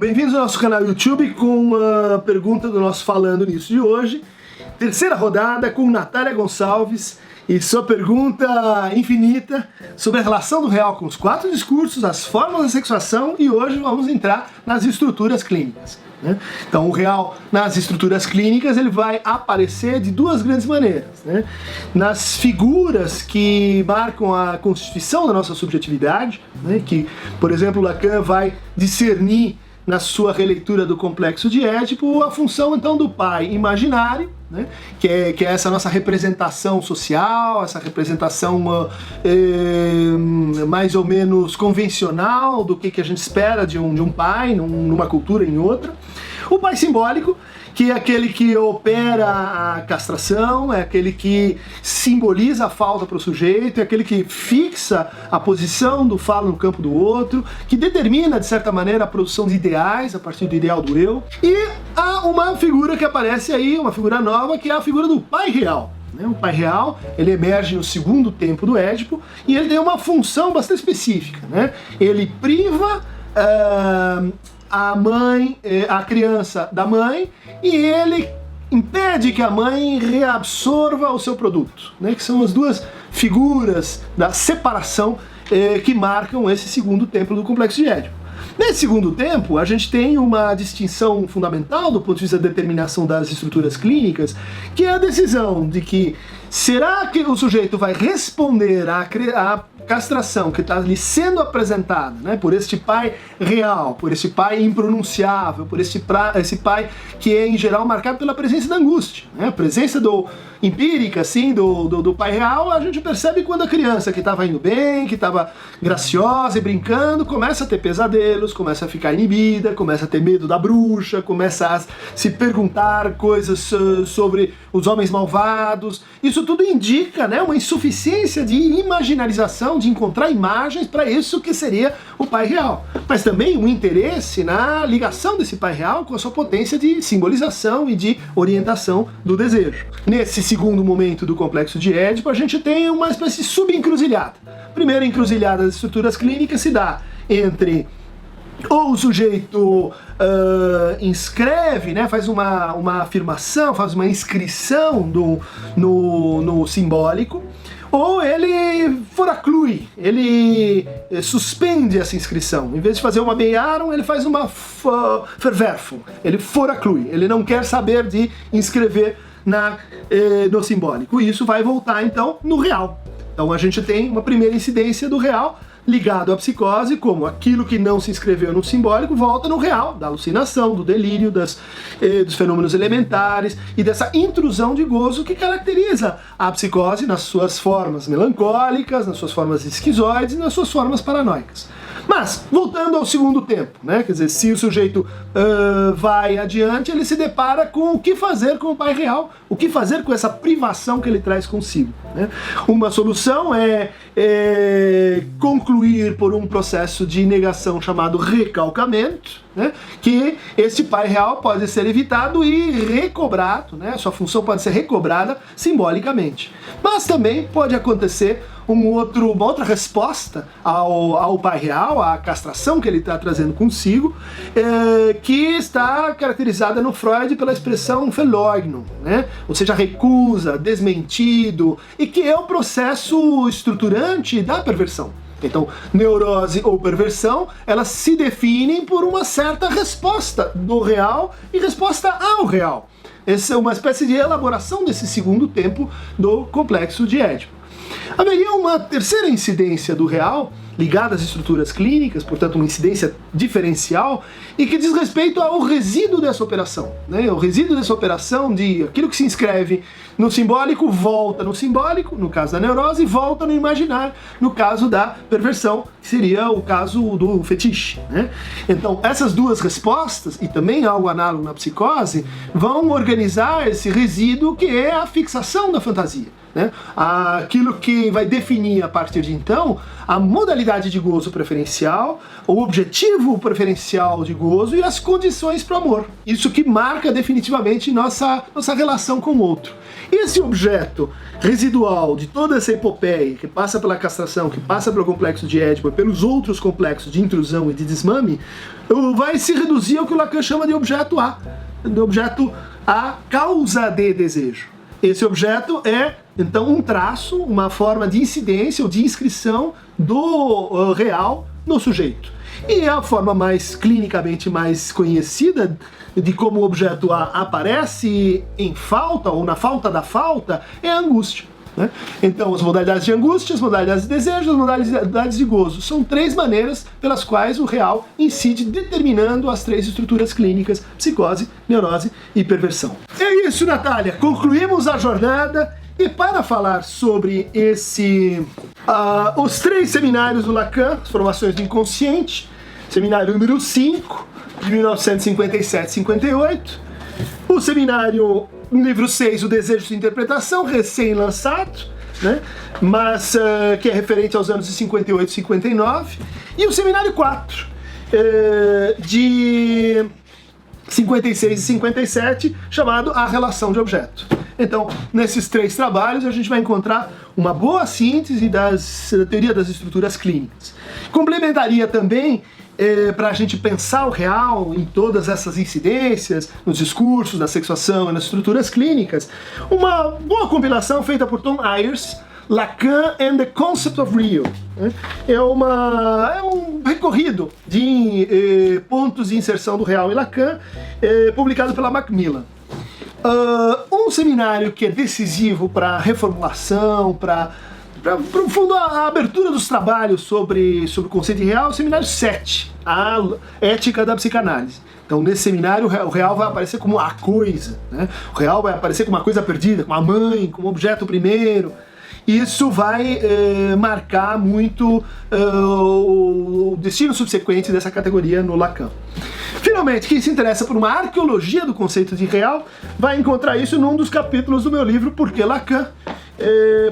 Bem-vindos ao nosso canal YouTube com uma pergunta do nosso Falando Nisso de hoje. Terceira rodada com Natália Gonçalves e sua pergunta infinita sobre a relação do real com os 4 discursos, as formas da sexuação, e hoje vamos entrar nas estruturas clínicas. Então, o real nas estruturas clínicas ele vai aparecer de 2 grandes maneiras, nas figuras que marcam a constituição da nossa subjetividade, que, por exemplo, Lacan vai discernir na sua releitura do Complexo de Édipo a função então do pai imaginário, que é essa nossa representação social, essa representação mais ou menos convencional do que a gente espera de um pai numa cultura em outra. O pai simbólico, que é aquele que opera a castração, é aquele que simboliza a falta para o sujeito, é aquele que fixa a posição do falo no campo do outro, que determina, de certa maneira, a produção de ideais a partir do ideal do eu. E há uma figura que aparece aí, uma figura nova, que é a figura do pai real. O pai real, ele emerge no segundo tempo do Édipo e ele tem uma função bastante específica. Ele priva a mãe, a criança da mãe, e ele impede que a mãe reabsorva o seu produto, que são as 2 figuras da separação que marcam esse segundo tempo do Complexo de Édipo. Nesse segundo tempo, a gente tem uma distinção fundamental do ponto de vista da determinação das estruturas clínicas, que é a decisão de que será que o sujeito vai responder à castração que está lhe sendo apresentada, por este pai real, por esse pai impronunciável, por esse pai que é em geral marcado pela presença da angústia, a presença empírica assim, do pai real. A gente percebe quando a criança que estava indo bem, que estava graciosa e brincando, começa a ter pesadelos, começa a ficar inibida, começa a ter medo da bruxa, começa a se perguntar coisas sobre os homens malvados. Isso tudo indica uma insuficiência de imaginarização, de encontrar imagens para isso que seria o pai real. Mas também um interesse na ligação desse pai real com a sua potência de simbolização e de orientação do desejo. Nesse segundo momento do Complexo de Édipo, a gente tem uma espécie de subencruzilhada. A primeira encruzilhada das estruturas clínicas se dá entre ou o sujeito inscreve, faz uma afirmação, faz uma inscrição no simbólico, ou ele foraclui, ele suspende essa inscrição. Em vez de fazer uma beiaram, ele faz uma verwerfung, ele foraclui, ele não quer saber de inscrever no simbólico. E isso vai voltar então no real. Então a gente tem uma primeira incidência do real ligado à psicose, como aquilo que não se inscreveu no simbólico volta no real, da alucinação, do delírio, dos fenômenos elementares e dessa intrusão de gozo que caracteriza a psicose nas suas formas melancólicas, nas suas formas esquizoides e nas suas formas paranoicas. Mas, voltando ao segundo tempo, quer dizer, se o sujeito vai adiante, ele se depara com o que fazer com o pai real, o que fazer com essa privação que ele traz consigo. Uma solução é concluir por um processo de negação chamado recalcamento, que esse pai real pode ser evitado e recobrado, sua função pode ser recobrada simbolicamente. Mas também pode acontecer uma outra resposta ao pai real, à castração que ele está trazendo consigo, que está caracterizada no Freud pela expressão Verleugnung, ou seja, recusa, desmentido, e que é o processo estruturante da perversão. Então, neurose ou perversão, elas se definem por uma certa resposta do real e resposta ao real. Essa é uma espécie de elaboração desse segundo tempo do Complexo de Édipo. Haveria uma terceira incidência do real, ligada às estruturas clínicas, portanto uma incidência diferencial, e que diz respeito ao resíduo dessa operação. O resíduo dessa operação de aquilo que se inscreve no simbólico volta no simbólico, no caso da neurose, e volta no imaginário, no caso da perversão, que seria o caso do fetiche. Então essas 2 respostas, e também algo análogo na psicose, vão organizar esse resíduo que é a fixação da fantasia. né? Aquilo que vai definir a partir de então a modalidade de gozo preferencial, o objetivo preferencial de gozo e as condições para o amor. Isso que marca definitivamente nossa relação com o outro. Esse objeto residual de toda essa epopeia, que passa pela castração, que passa pelo complexo de Édipo e pelos outros complexos de intrusão e de desmame, vai se reduzir ao que o Lacan chama de objeto A, a causa de desejo. Esse objeto é, então, um traço, uma forma de incidência ou de inscrição do real no sujeito. E a forma mais clinicamente mais conhecida de como o objeto A aparece em falta ou na falta da falta é a angústia, né? Então, as modalidades de angústia, as modalidades de desejo, as modalidades de gozo são 3 maneiras pelas quais o real incide, determinando as 3 estruturas clínicas: psicose, neurose e perversão. É isso, Natália. Concluímos a jornada. E para falar sobre os 3 seminários do Lacan, as formações do inconsciente, seminário número 5, de 1957-58, o seminário livro 6, o Desejo de Interpretação, recém-lançado, né? Mas que é referente aos anos de 58 e 59, e o seminário 4, de 56 e 57, chamado A Relação de Objeto. Então, nesses 3 trabalhos, a gente vai encontrar uma boa síntese da teoria das estruturas clínicas. Complementaria também, para a gente pensar o real em todas essas incidências, nos discursos, na sexuação e nas estruturas clínicas, uma boa compilação feita por Tom Ayers, Lacan and the Concept of Real. É um recorrido de pontos de inserção do real em Lacan, publicado pela Macmillan. Um seminário que é decisivo para a reformulação, para no fundo, a abertura dos trabalhos sobre o conceito de real, é o seminário 7, a ética da psicanálise. Então, nesse seminário, o real vai aparecer como a coisa, né? O real vai aparecer como uma coisa perdida, como a mãe, como objeto primeiro. Isso vai marcar muito o destino subsequente dessa categoria no Lacan. Finalmente, quem se interessa por uma arqueologia do conceito de real vai encontrar isso num dos capítulos do meu livro Por que Lacan,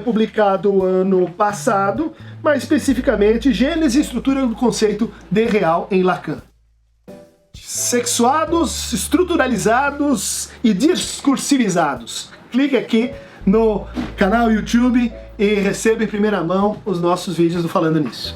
publicado ano passado, mais especificamente Gênese e Estrutura do Conceito de Real em Lacan. Sexuados, estruturalizados e discursivizados. Clique aqui no canal YouTube e receba em primeira mão os nossos vídeos do Falando Nisso.